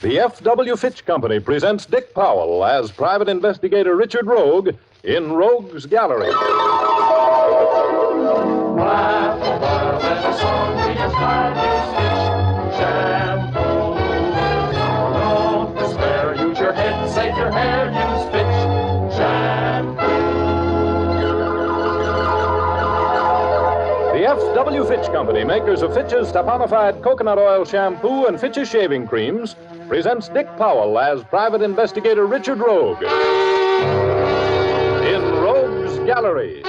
The F.W. Fitch Company presents Dick Powell as Private Investigator Richard Rogue in Rogue's Gallery. Laugh a while when the song is time you stitch shampoo. Don't despair, use your head, save your hair, use Fitch shampoo. The F.W. Fitch Company, makers of Fitch's saponified coconut oil shampoo and Fitch's shaving creams, presents Dick Powell as Private Investigator Richard Rogue in Rogue's Gallery.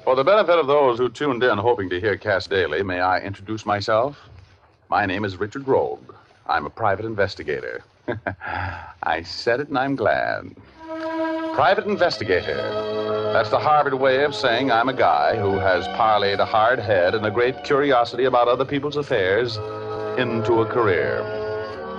For the benefit of those who tuned in hoping to hear Cass Daly, may I introduce myself? My name is Richard Rogue. I'm a private investigator. I said it and I'm glad. Private investigator. That's the Harvard way of saying I'm a guy who has parlayed a hard head and a great curiosity about other people's affairs into a career.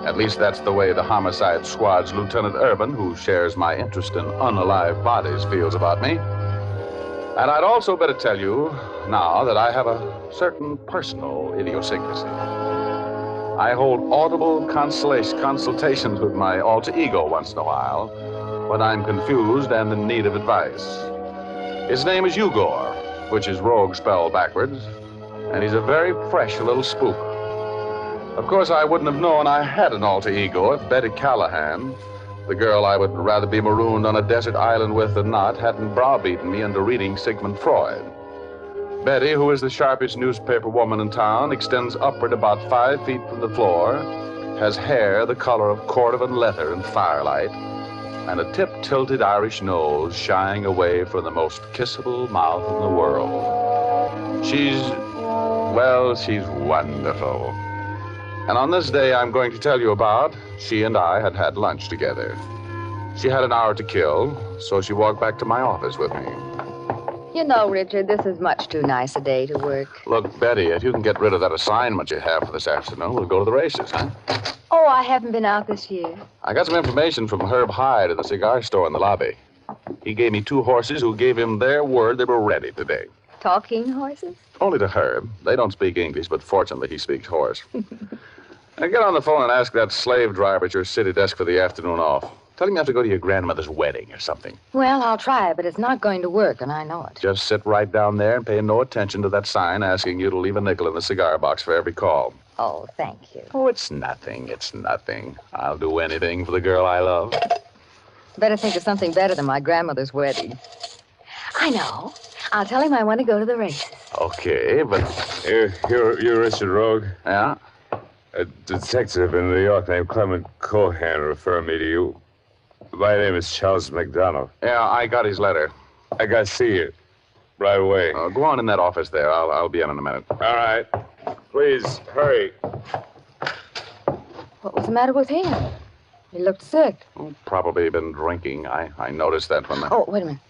At least that's the way the Homicide Squad's Lieutenant Urban, who shares my interest in unalive bodies, feels about me. And I'd also better tell you now that I have a certain personal idiosyncrasy. I hold audible consultations with my alter ego once in a while when I'm confused and in need of advice. His name is Eugor, which is Rogue spelled backwards, and he's a very fresh little spook. Of course, I wouldn't have known I had an alter ego if Betty Callahan, the girl I would rather be marooned on a desert island with than not, hadn't browbeaten me into reading Sigmund Freud. Betty, who is the sharpest newspaper woman in town, extends upward about 5 feet from the floor, has hair the color of cordovan leather in firelight, and a tip-tilted Irish nose shying away from the most kissable mouth in the world. She's wonderful. And on this day I'm going to tell you about, she and I had lunch together. She had an hour to kill, so she walked back to my office with me. You know, Richard, this is much too nice a day to work. Look, Betty, if you can get rid of that assignment you have for this afternoon, we'll go to the races, huh? Oh, I haven't been out this year. I got some information from Herb Hyde at the cigar store in the lobby. He gave me 2 horses who gave him their word they were ready today. Talking horses? Only to Herb. They don't speak English, but fortunately he speaks horse. Now get on the phone and ask that slave driver at your city desk for the afternoon off. Tell him you have to go to your grandmother's wedding or something. Well, I'll try, but it's not going to work, and I know it. Just sit right down there and pay no attention to that sign asking you to leave a nickel in the cigar box for every call. Oh, thank you. Oh, it's nothing. It's nothing. I'll do anything for the girl I love. Better think of something better than my grandmother's wedding. I know. I'll tell him I want to go to the races. Okay, but... You're Richard Rogue? Yeah? A detective in New York named Clement Cohan referred me to you. My name is Charles McDonald. Yeah, I got his letter. I got to see you right away. Go on in that office there. I'll be in a minute. All right. Please, hurry. What was the matter with him? He looked sick. Oh, probably been drinking. I noticed that when... Oh, wait a minute.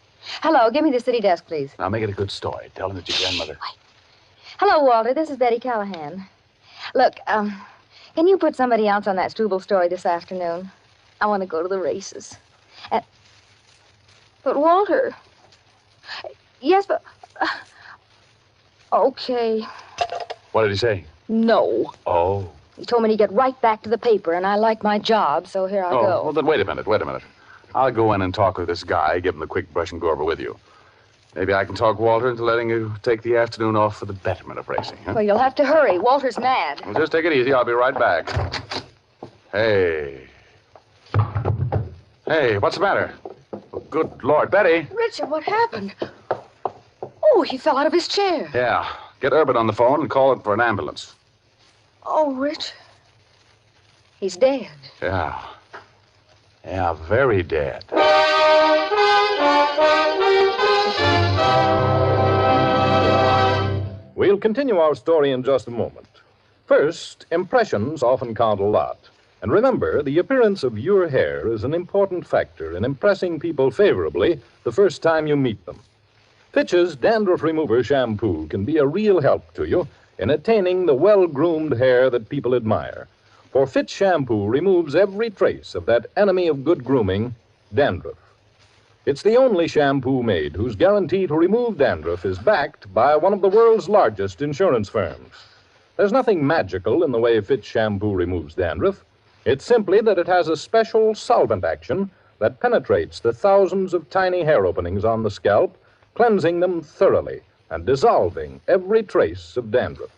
Hello, give me the city desk, please. Now, make it a good story. Tell him it's your grandmother. Wait. Hello, Walter. This is Betty Callahan. Look, can you put somebody else on that Struble story this afternoon? I want to go to the races. But, Walter... Yes, but... Okay. What did he say? No. Oh. He told me to get right back to the paper, and I like my job, so here I go. Well, then wait a minute. I'll go in and talk with this guy, give him the quick brush and go over with you. Maybe I can talk Walter into letting you take the afternoon off for the betterment of racing, huh? Well, you'll have to hurry. Walter's mad. Well, just take it easy. I'll be right back. Hey, what's the matter? Oh, good Lord, Betty. Richard, what happened? Oh, he fell out of his chair. Yeah. Get Urban on the phone and call it for an ambulance. Oh, Richard. He's dead. Yeah. Yeah, very dead. We'll continue our story in just a moment. First, impressions often count a lot. And remember, the appearance of your hair is an important factor in impressing people favorably the first time you meet them. Fitch's Dandruff Remover Shampoo can be a real help to you in attaining the well-groomed hair that people admire. For Fitch Shampoo removes every trace of that enemy of good grooming, dandruff. It's the only shampoo made whose guarantee to remove dandruff is backed by one of the world's largest insurance firms. There's nothing magical in the way Fitch shampoo removes dandruff. It's simply that it has a special solvent action that penetrates the thousands of tiny hair openings on the scalp, cleansing them thoroughly and dissolving every trace of dandruff.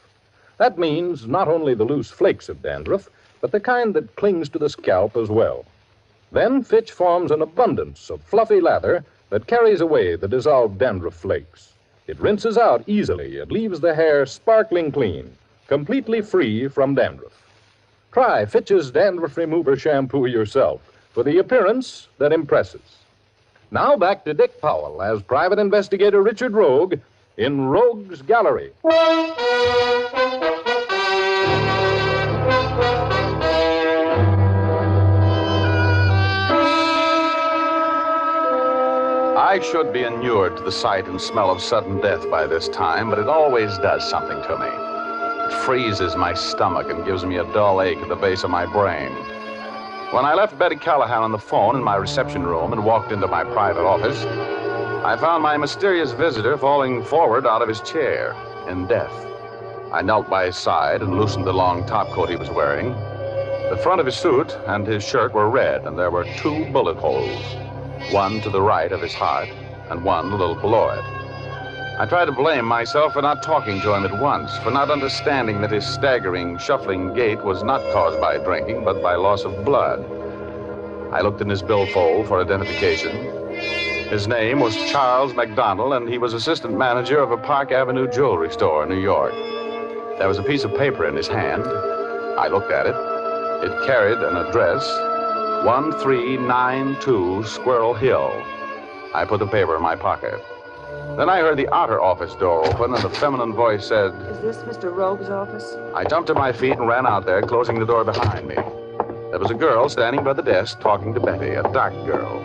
That means not only the loose flakes of dandruff, but the kind that clings to the scalp as well. Then Fitch forms an abundance of fluffy lather that carries away the dissolved dandruff flakes. It rinses out easily and leaves the hair sparkling clean, completely free from dandruff. Try Fitch's Dandruff Remover Shampoo yourself for the appearance that impresses. Now back to Dick Powell as Private Investigator Richard Rogue in Rogue's Gallery. I should be inured to the sight and smell of sudden death by this time, but it always does something to me. It freezes my stomach and gives me a dull ache at the base of my brain. When I left Betty Callahan on the phone in my reception room and walked into my private office, I found my mysterious visitor falling forward out of his chair in death. I knelt by his side and loosened the long topcoat he was wearing. The front of his suit and his shirt were red, and there were 2 bullet holes. One to the right of his heart, and one a little below it. I tried to blame myself for not talking to him at once, for not understanding that his staggering, shuffling gait was not caused by drinking, but by loss of blood. I looked in his billfold for identification. His name was Charles McDonald, and he was assistant manager of a Park Avenue jewelry store in New York. There was a piece of paper in his hand. I looked at it. It carried an address, 1392 Squirrel Hill. I put the paper in my pocket. Then I heard the outer office door open, and a feminine voice said, "Is this Mr. Rogue's office?" I jumped to my feet and ran out there, closing the door behind me. There was a girl standing by the desk talking to Betty, a dark girl.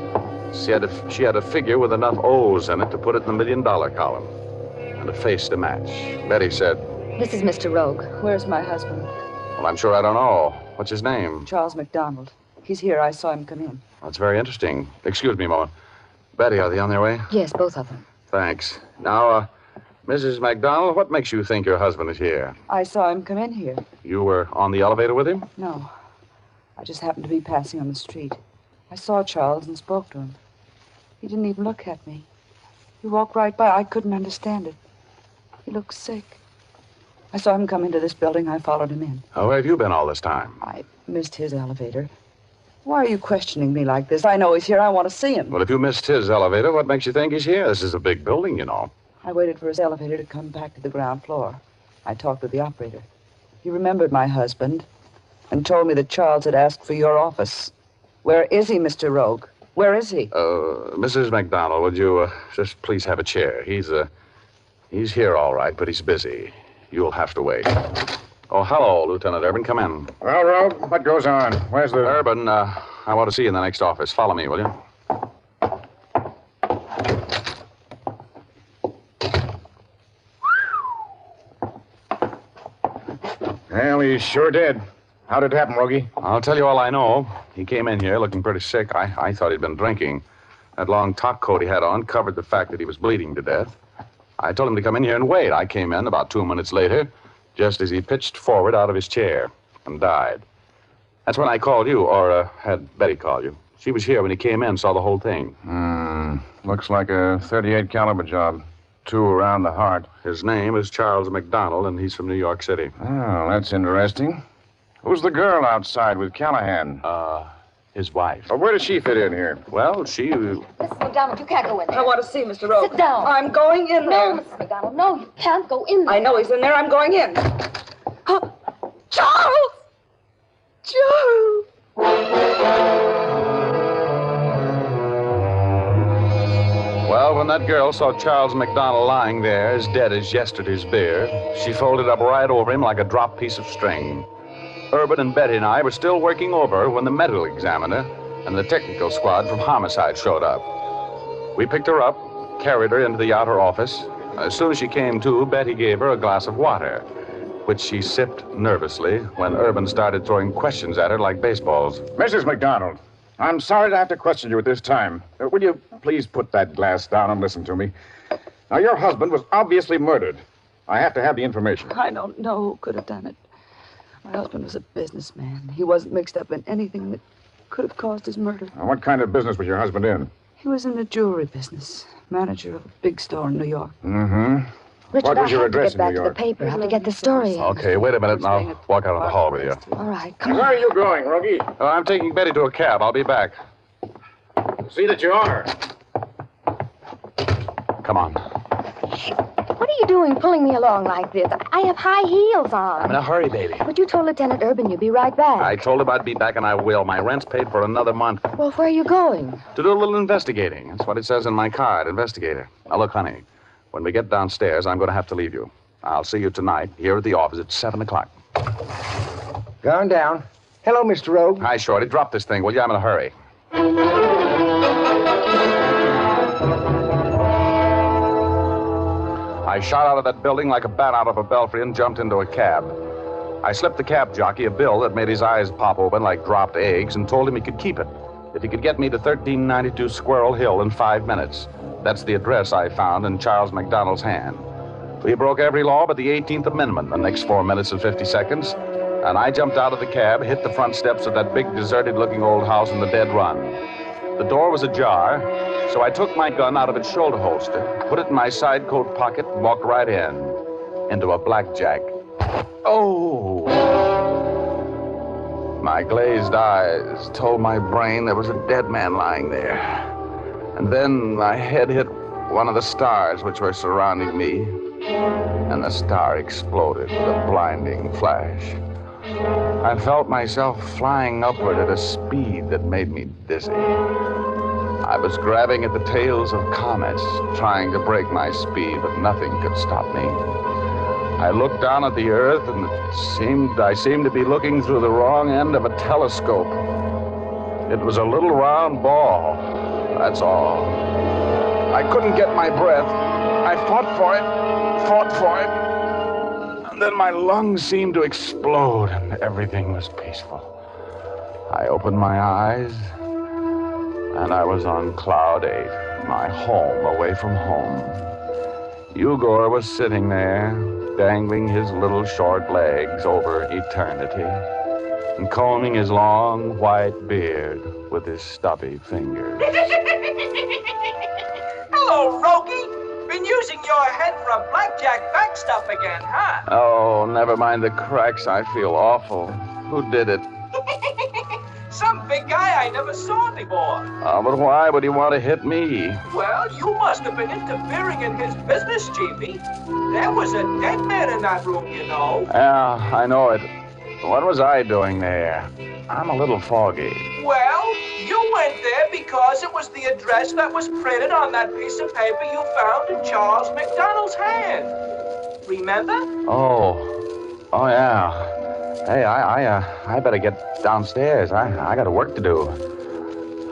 She had a figure with enough O's in it to put it in the $1 million column, and a face to match. Betty said, This is Mr. Rogue. Where's my husband? well, I'm sure I don't know. What's his name? Charles McDonald. He's here. I saw him come in. That's very interesting. Excuse me a moment. Betty, are they on their way? Yes, both of them. Thanks. Now, Mrs. McDonald, what makes you think your husband is here? I saw him come in here. You were on the elevator with him? No. I just happened to be passing on the street. I saw Charles and spoke to him. He didn't even look at me. He walked right by. I couldn't understand it. He looked sick. I saw him come into this building. I followed him in. Oh, where have you been all this time? I missed his elevator. Why are you questioning me like this? I know he's here. I want to see him. Well, if you missed his elevator, what makes you think he's here? This is a big building, you know. I waited for his elevator to come back to the ground floor. I talked with the operator. He remembered my husband and told me that Charles had asked for your office. Where is he, Mr. Rogue? Where is he? Mrs. McDonald, would you just please have a chair? He's here all right, but he's busy. You'll have to wait. Oh, hello, Lieutenant Urban. Come in. Well, Rogue, what goes on? Where's the... Urban, I want to see you in the next office. Follow me, will you? Well, he sure did. How did it happen, Rogie? I'll tell you all I know. He came in here looking pretty sick. I thought he'd been drinking. That long top coat he had on covered the fact that he was bleeding to death. I told him to come in here and wait. I came in about 2 minutes later, just as he pitched forward out of his chair and died. That's when I called you, or had Betty call you. She was here when he came in, saw the whole thing. Looks like a .38 caliber job. 2 around the heart. His name is Charles McDonald, and he's from New York City. Oh, that's interesting. Who's the girl outside with Callahan? His wife. Where does she fit in here? Well, she... Mrs. McDonald, you can't go in there. I want to see Mr. Rogue. Sit down. I'm going in there. No, Mrs. McDonald, no, you can't go in there. I know he's in there. I'm going in. Oh, Charles! Charles! Well, when that girl saw Charles McDonald lying there as dead as yesterday's beer, she folded up right over him like a dropped piece of string. Urban and Betty and I were still working over when the medical examiner and the technical squad from homicide showed up. We picked her up, carried her into the outer office. As soon as she came to, Betty gave her a glass of water, which she sipped nervously when Urban started throwing questions at her like baseballs. Mrs. McDonald, I'm sorry to have to question you at this time. Will you please put that glass down and listen to me? Now, your husband was obviously murdered. I have to have the information. I don't know who could have done it. My husband was a businessman. He wasn't mixed up in anything that could have caused his murder. Now, what kind of business was your husband in? He was in the jewelry business, manager of a big store in New York. Mm-hmm. Richard, What was your I have to address get back in New to York? the paper. I have to get the story in. Okay, wait a minute and I'll walk out of the hall with you. All right, come Where on. are you going, Rogie? Oh, I'm taking Betty to a cab. I'll be back. See that you are. Come on. What are you doing pulling me along like this? I have high heels on. I'm in a hurry, baby. But you told Lieutenant Urban you'd be right back. I told him I'd be back, and I will. My rent's paid for another month. Well, where are you going? To do a little investigating. That's what it says in my card, investigator. Now, look, honey, when we get downstairs, I'm going to have to leave you. I'll see you tonight here at the office at 7 o'clock. Gone down. Hello, Mr. Rogue. Hi, Shorty. Drop this thing, will you? I'm in a hurry. I shot out of that building like a bat out of a belfry and jumped into a cab. I slipped the cab jockey a bill that made his eyes pop open like dropped eggs and told him he could keep it if he could get me to 1392 Squirrel Hill in 5 minutes. That's the address I found in Charles McDonald's hand. We broke every law but the 18th Amendment the next 4 minutes and 50 seconds, and I jumped out of the cab, hit the front steps of that big deserted-looking old house in the dead run. The door was ajar, so I took my gun out of its shoulder holster, put it in my side coat pocket, and walked right into a blackjack. Oh! My glazed eyes told my brain there was a dead man lying there. And then my head hit one of the stars which were surrounding me, and the star exploded with a blinding flash. I felt myself flying upward at a speed that made me dizzy. I was grabbing at the tails of comets, trying to break my speed, but nothing could stop me. I looked down at the earth, and I seemed to be looking through the wrong end of a telescope. It was a little round ball, that's all. I couldn't get my breath. I fought for it. And then my lungs seemed to explode, and everything was peaceful. I opened my eyes, and I was on Cloud 8, my home away from home. Eugor was sitting there, dangling his little short legs over eternity, and combing his long white beard with his stubby fingers. Hello, Rogie. Been using your head for a blackjack backstop again, huh? Oh, never mind the cracks. I feel awful. Who did it? Some big guy I never saw before. Oh, but why would he want to hit me? Well, you must have been interfering in his business, Chiefy. There was a dead man in that room, you know. Yeah, I know it. What was I doing there? I'm a little foggy. Well, you went there because it was the address that was printed on that piece of paper you found in Charles McDonald's hand. Remember? Oh, yeah. Hey, I better get downstairs. I got work to do.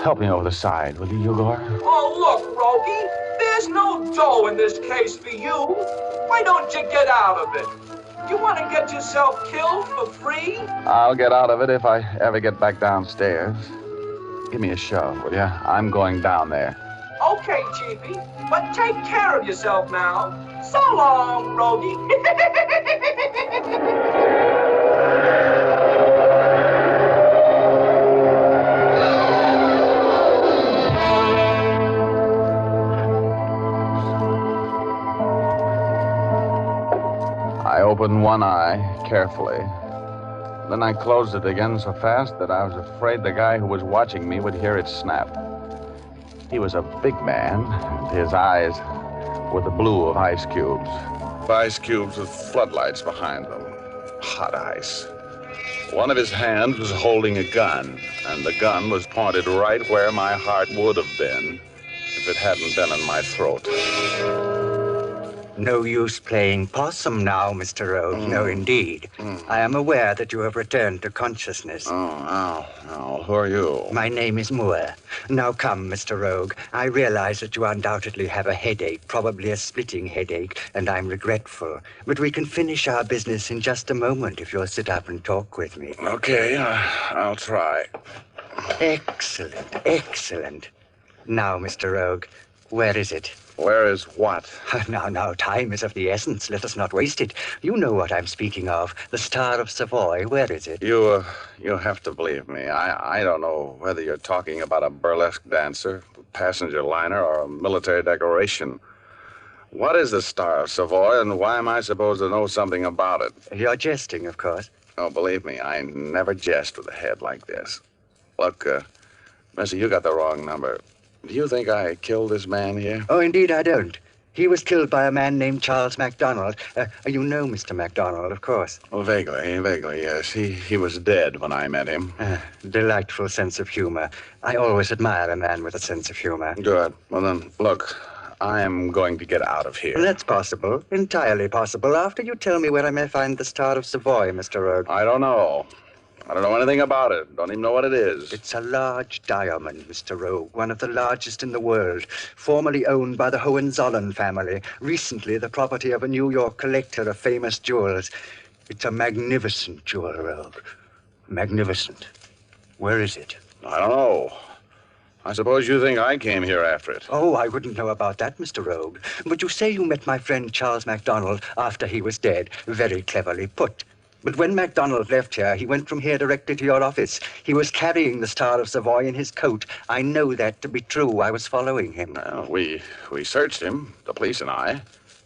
Help me over the side, will you, Eugor? Oh, look, Rogie, there's no dough in this case for you. Why don't you get out of it? You want to get yourself killed for free? I'll get out of it if I ever get back downstairs. Give me a shove, will you? I'm going down there. Okay, Chiefy, but take care of yourself now. So long, Rogie. I opened one eye carefully. Then I closed it again so fast that I was afraid the guy who was watching me would hear it snap. He was a big man, and his eyes were the blue of ice cubes. Ice cubes with floodlights behind them. Hot ice. One of his hands was holding a gun, and the gun was pointed right where my heart would have been if it hadn't been in my throat. No use playing possum now, Mr. Rogue. No, indeed. I am aware that you have returned to consciousness. Oh, who are you? My name is Mohr. Now come, Mr. Rogue. I realize that you undoubtedly have a headache, probably a splitting headache, and I'm regretful. But we can finish our business in just a moment if you'll sit up and talk with me. Okay, I'll try. Excellent, excellent. Now, Mr. Rogue, where is it? Where is what? Now, time is of the essence. Let us not waste it. You know what I'm speaking of. The Star of Savoy. Where is it? You have to believe me. I don't know whether you're talking about a burlesque dancer, a passenger liner, or a military decoration. What is the Star of Savoy, and why am I supposed to know something about it? You're jesting, of course. Oh, believe me, I never jest with a head like this. Look, Missy, you got the wrong number. Do you think I killed this man here? Oh, indeed I don't. He was killed by a man named Charles MacDonald. You know Mr. MacDonald, of course. Oh, vaguely, yes. He was dead when I met him. Delightful sense of humor. I always admire a man with a sense of humor. Good. Well, then, look, I am going to get out of here. That's possible. Entirely possible. After you tell me where I may find the Star of Savoy, Mr. Rogue. I don't know. I don't know anything about it. Don't even know what it is. It's a large diamond, Mr. Rogue, one of the largest in the world, formerly owned by the Hohenzollern family, recently the property of a New York collector of famous jewels. It's a magnificent jewel, Rogue. Magnificent. Where is it? I don't know. I suppose you think I came here after it. Oh, I wouldn't know about that, Mr. Rogue. But you say you met my friend Charles MacDonald after he was dead. Very cleverly put. But when MacDonald left here, he went from here directly to your office. He was carrying the Star of Savoy in his coat. I know that to be true. I was following him. Well, we searched him, the police and I.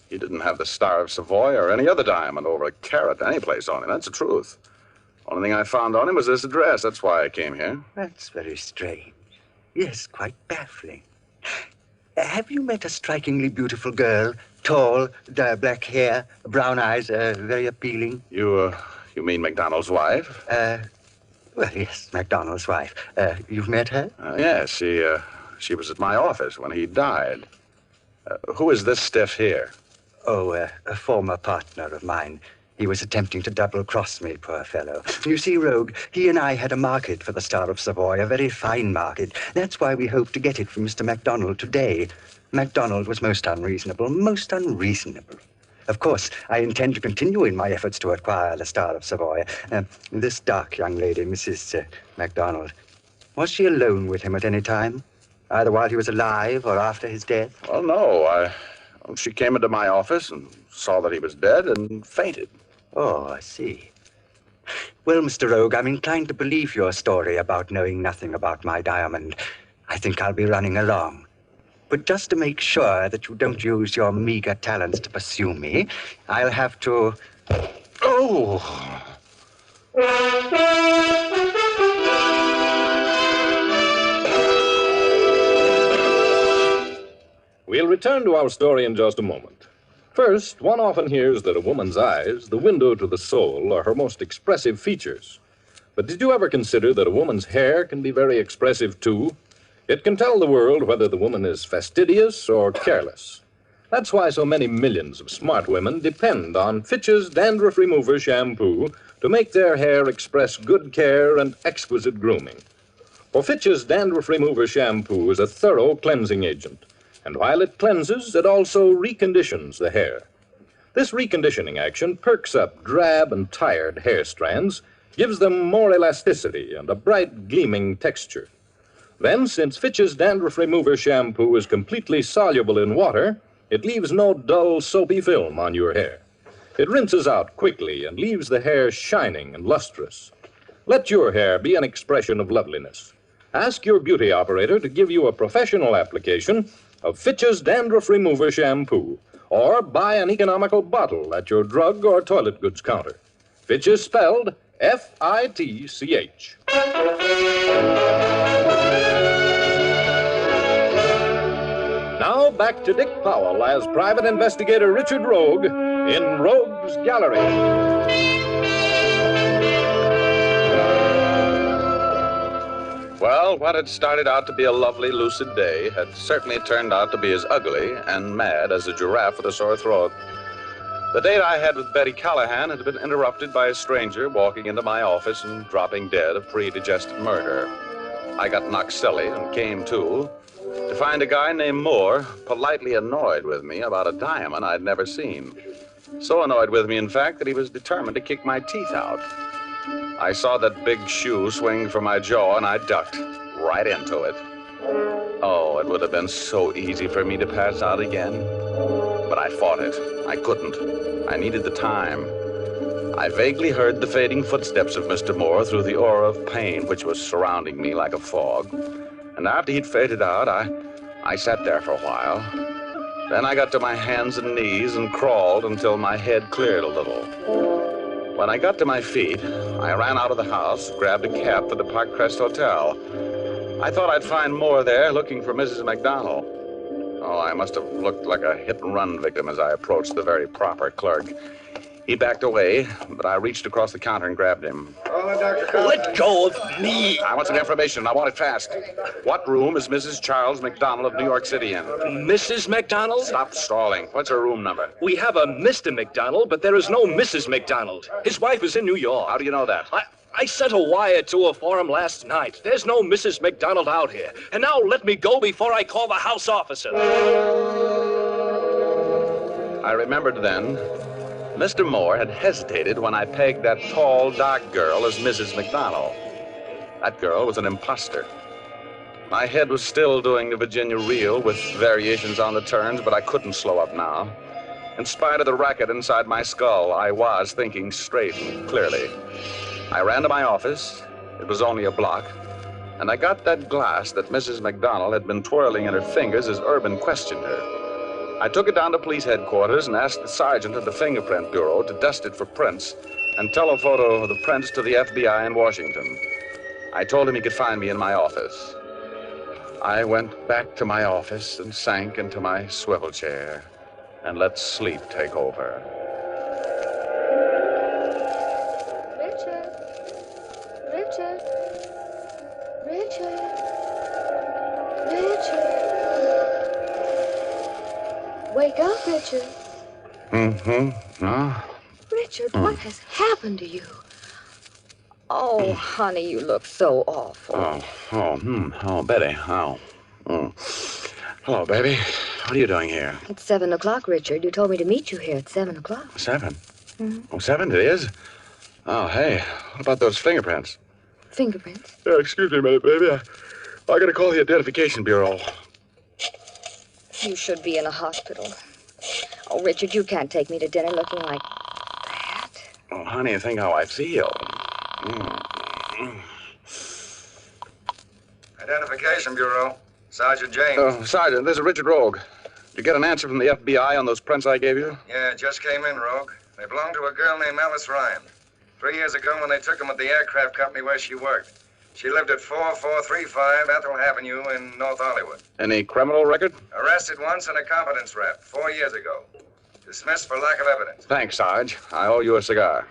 He didn't have the Star of Savoy or any other diamond over a carat any place on him. That's the truth. Only thing I found on him was this address. That's why I came here. That's very strange. Yes, quite baffling. Have you met a strikingly beautiful girl? Tall, black hair, brown eyes, very appealing. You mean MacDonald's wife? Well, yes, MacDonald's wife. You've met her? Yes, she was at my office when he died. Who is this stiff here? Oh, a former partner of mine. He was attempting to double-cross me, poor fellow. You see, Rogue, he and I had a market for the Star of Savoy, a very fine market. That's why we hope to get it from Mr. MacDonald today. MacDonald was most unreasonable, most unreasonable. Of course, I intend to continue in my efforts to acquire the Star of Savoy. This dark young lady, Mrs. MacDonald, was she alone with him at any time? Either while he was alive or after his death? Well, no. She came into my office and saw that he was dead and fainted. Oh, I see. Well, Mr. Rogue, I'm inclined to believe your story about knowing nothing about my diamond. I think I'll be running along. But just to make sure that you don't use your meager talents to pursue me, I'll have to... Oh! We'll return to our story in just a moment. First, one often hears that a woman's eyes, the window to the soul, are her most expressive features. But did you ever consider that a woman's hair can be very expressive, too? It can tell the world whether the woman is fastidious or careless. That's why so many millions of smart women depend on Fitch's Dandruff Remover Shampoo to make their hair express good care and exquisite grooming. For Fitch's Dandruff Remover Shampoo is a thorough cleansing agent. And while it cleanses, it also reconditions the hair. This reconditioning action perks up drab and tired hair strands, gives them more elasticity and a bright, gleaming texture. Then, since Fitch's Dandruff Remover Shampoo is completely soluble in water, it leaves no dull, soapy film on your hair. It rinses out quickly and leaves the hair shining and lustrous. Let your hair be an expression of loveliness. Ask your beauty operator to give you a professional application of Fitch's Dandruff Remover Shampoo, or buy an economical bottle at your drug or toilet goods counter. Fitch is spelled F-I-T-C-H. Now back to Dick Powell as Private Investigator Richard Rogue in Rogue's Gallery. Well, what had started out to be a lovely, lucid day had certainly turned out to be as ugly and mad as a giraffe with a sore throat. The date I had with Betty Callahan had been interrupted by a stranger walking into my office and dropping dead of predigested murder. I got knocked silly and came to find a guy named Mohr politely annoyed with me about a diamond I'd never seen. So annoyed with me, in fact, that he was determined to kick my teeth out. I saw that big shoe swing from my jaw, and I ducked right into it. Oh, it would have been so easy for me to pass out again. But I fought it. I couldn't. I needed the time. I vaguely heard the fading footsteps of Mr. Mohr through the aura of pain which was surrounding me like a fog. And after he'd faded out, I sat there for a while. Then I got to my hands and knees and crawled until my head cleared a little. When I got to my feet, I ran out of the house, grabbed a cab for the Park Crest Hotel. I thought I'd find Mohr there looking for Mrs. McDonald. Oh, I must have looked like a hit-and-run victim as I approached the very proper clerk. He backed away, but I reached across the counter and grabbed him. Let go of me. I want some information. I want it fast. What room is Mrs. Charles McDonald of New York City in? Mrs. McDonald? Stop stalling. What's her room number? We have a Mr. McDonald, but there is no Mrs. McDonald. His wife is in New York. How do you know that? I sent a wire to her for him last night. There's no Mrs. McDonald out here. And now let me go before I call the house officer. I remembered then. Mr. Mohr had hesitated when I pegged that tall, dark girl as Mrs. McDonald. That girl was an imposter. My head was still doing the Virginia reel with variations on the turns, but I couldn't slow up now. In spite of the racket inside my skull, I was thinking straight and clearly. I ran to my office. It was only a block. And I got that glass that Mrs. McDonald had been twirling in her fingers as Urban questioned her. I took it down to police headquarters and asked the sergeant of the Fingerprint Bureau to dust it for prints and telephoto of the prints to the FBI in Washington. I told him he could find me in my office. I went back to my office and sank into my swivel chair and let sleep take over. Wake up, Richard. No? Richard, what has happened to you? Oh, honey, you look so awful. Oh, Betty. Oh. Hello, baby. What are you doing here? It's 7 o'clock, Richard. You told me to meet you here at 7 o'clock. 7? Mm-hmm. Oh, 7 it is? Oh, hey, what about those fingerprints? Fingerprints? Excuse me a minute, baby. I gotta call the Identification Bureau. You should be in a hospital. Oh, Richard, you can't take me to dinner looking like that. Oh, honey, think how I feel. Identification Bureau. Sergeant James. Oh, Sergeant, this is Richard Rogue. Did you get an answer from the FBI on those prints I gave you? Yeah, it just came in, Rogue. They belong to a girl named Alice Ryan. 3 years ago when they took them at the aircraft company where she worked. She lived at 4435 Ethel Avenue in North Hollywood. Any criminal record? Arrested once in a competence rap 4 years ago. Dismissed for lack of evidence. Thanks, Sarge. I owe you a cigar.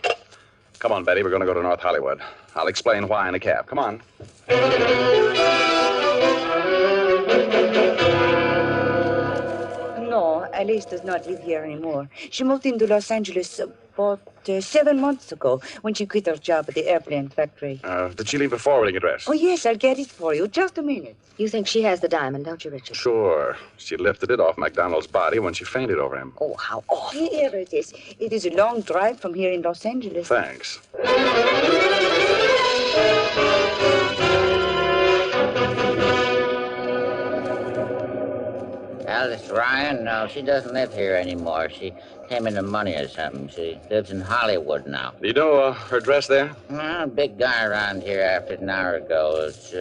Come on, Betty. We're going to go to North Hollywood. I'll explain why in a cab. Come on. No, Alice does not live here anymore. She moved into Los Angeles about 7 months ago when she quit her job at the airplane factory. Did she leave a forwarding address? Oh, yes, I'll get it for you. Just a minute. You think she has the diamond, don't you, Richard? Sure. She lifted it off McDonald's body when she fainted over him. Oh, how awful. Here it is. It is a long drive from here in Los Angeles. Thanks. Alice Ryan? No, she doesn't live here anymore. She came into money or something. She lives in Hollywood now. Do you know her address there? A big guy around here after an hour ago. It's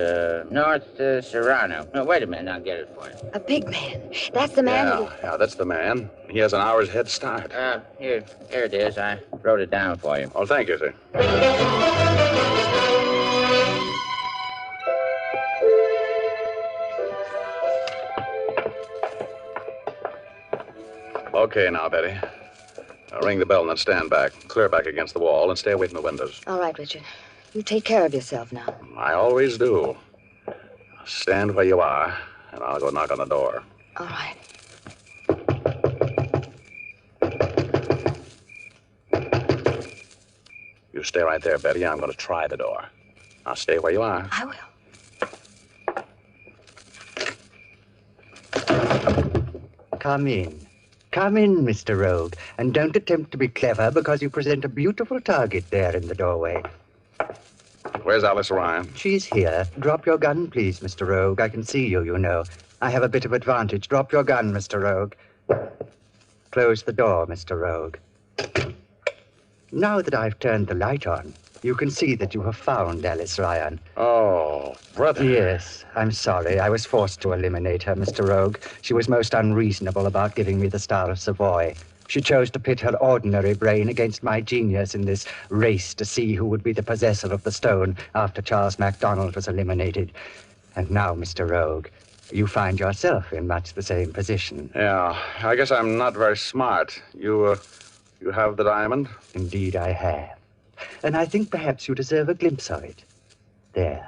North Serrano. No, wait a minute. I'll get it for you. A big man. That's the man Yeah, that's the man. He has an hour's head start. Here it is. I wrote it down for you. Oh, thank you, sir. Okay, now, Betty. Ring the bell and then stand back. Clear back against the wall and stay away from the windows. All right, Richard. You take care of yourself now. I always do. Stand where you are, and I'll go knock on the door. All right. You stay right there, Betty. I'm going to try the door. Now, stay where you are. I will. Come in. Come in, Mr. Rogue, and don't attempt to be clever because you present a beautiful target there in the doorway. Where's Alice Ryan? She's here. Drop your gun, please, Mr. Rogue. I can see you, you know. I have a bit of advantage. Drop your gun, Mr. Rogue. Close the door, Mr. Rogue. Now that I've turned the light on, you can see that you have found Alice Ryan. Oh, brother. Yes, I'm sorry. I was forced to eliminate her, Mr. Rogue. She was most unreasonable about giving me the Star of Savoy. She chose to pit her ordinary brain against my genius in this race to see who would be the possessor of the stone after Charles MacDonald was eliminated. And now, Mr. Rogue, you find yourself in much the same position. Yeah, I guess I'm not very smart. You have the diamond? Indeed, I have. And I think perhaps you deserve a glimpse of it. There.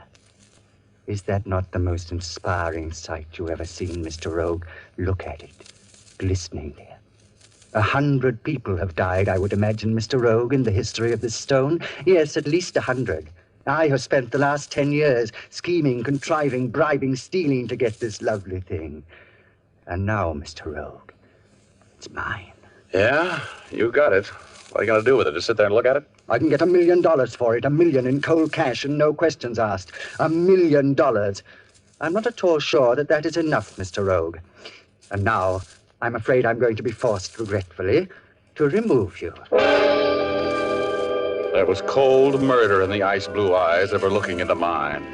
Is that not the most inspiring sight you ever seen, Mr. Rogue? Look at it, glistening there. 100 people have died, I would imagine, Mr. Rogue, in the history of this stone. Yes, at least 100. I have spent the last 10 years scheming, contriving, bribing, stealing to get this lovely thing. And now, Mr. Rogue, it's mine. Yeah, you got it. What are you going to do with it? Just sit there and look at it? I can get $1 million for it, $1 million in cold cash and no questions asked. $1 million. I'm not at all sure that that is enough, Mr. Rogue. And now, I'm afraid I'm going to be forced, regretfully, to remove you. There was cold murder in the ice-blue eyes that were looking into mine.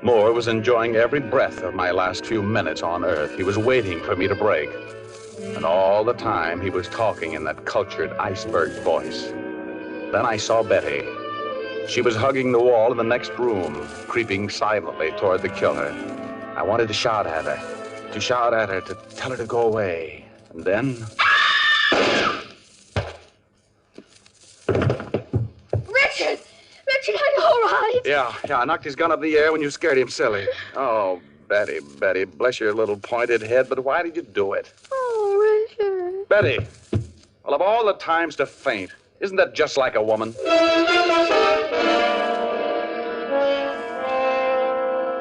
Mohr was enjoying every breath of my last few minutes on Earth. He was waiting for me to break. And all the time, he was talking in that cultured iceberg voice. Then I saw Betty. She was hugging the wall in the next room, creeping silently toward the killer. I wanted to shout at her, to tell her to go away. And then... Richard! Richard, are you all right? Yeah, I knocked his gun up in the air when you scared him silly. Oh, Betty, bless your little pointed head, but why did you do it? Oh, Richard. Betty, well, of all the times to faint, isn't that just like a woman?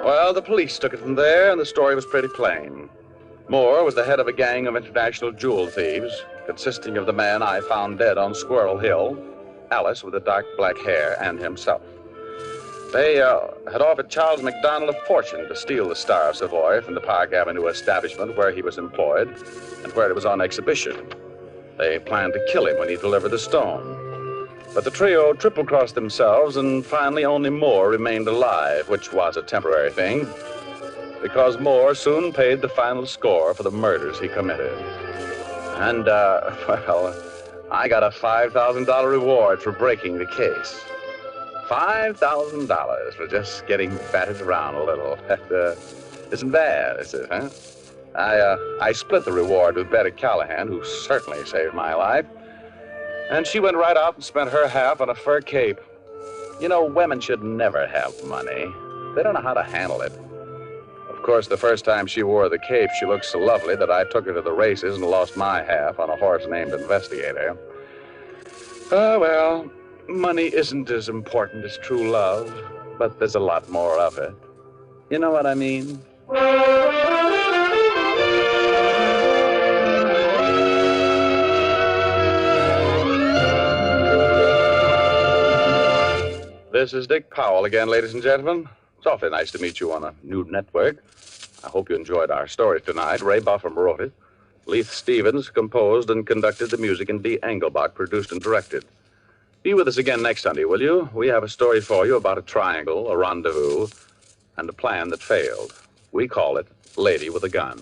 Well, the police took it from there, and the story was pretty plain. Mohr was the head of a gang of international jewel thieves, consisting of the man I found dead on Squirrel Hill, Alice with the dark black hair, and himself. They had offered Charles MacDonald a fortune to steal the Star of Savoy from the Park Avenue establishment where he was employed and where it was on exhibition. They planned to kill him when he delivered the stone. But the trio triple-crossed themselves, and finally only Mohr remained alive, which was a temporary thing, because Mohr soon paid the final score for the murders he committed. And, well, I got a $5,000 reward for breaking the case. $5,000 for just getting batted around a little. That isn't bad, is it, huh? I split the reward with Betty Callahan, who certainly saved my life. And she went right out and spent her half on a fur cape. You know, women should never have money. They don't know how to handle it. Of course, the first time she wore the cape, she looked so lovely that I took her to the races and lost my half on a horse named Investigator. Oh, well, money isn't as important as true love, but there's a lot more of it. You know what I mean? This is Dick Powell again, ladies and gentlemen. It's awfully nice to meet you on a new network. I hope you enjoyed our story tonight. Ray Buffum wrote it. Leith Stevens composed and conducted the music, and Dee Englebach produced and directed. Be with us again next Sunday, will you? We have a story for you about a triangle, a rendezvous, and a plan that failed. We call it Lady with a Gun.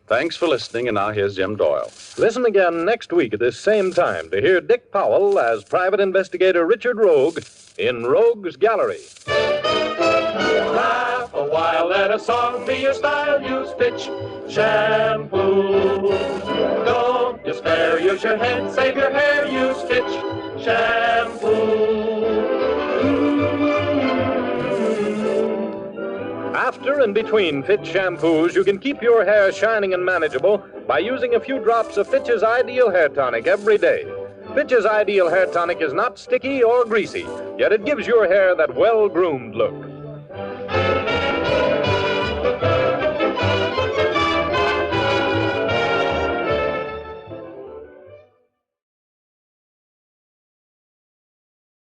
Thanks for listening, and now here's Jim Doyle. Listen again next week at this same time to hear Dick Powell as private investigator Richard Rogue in Rogue's Gallery. Laugh a while, let a song be your style. Use pitch shampoo. Don't despair, use your head, save your hair. Use pitch shampoo. After and between Fitch shampoos, you can keep your hair shining and manageable by using a few drops of Fitch's Ideal Hair Tonic every day. Fitch's Ideal Hair Tonic is not sticky or greasy, yet it gives your hair that well-groomed look.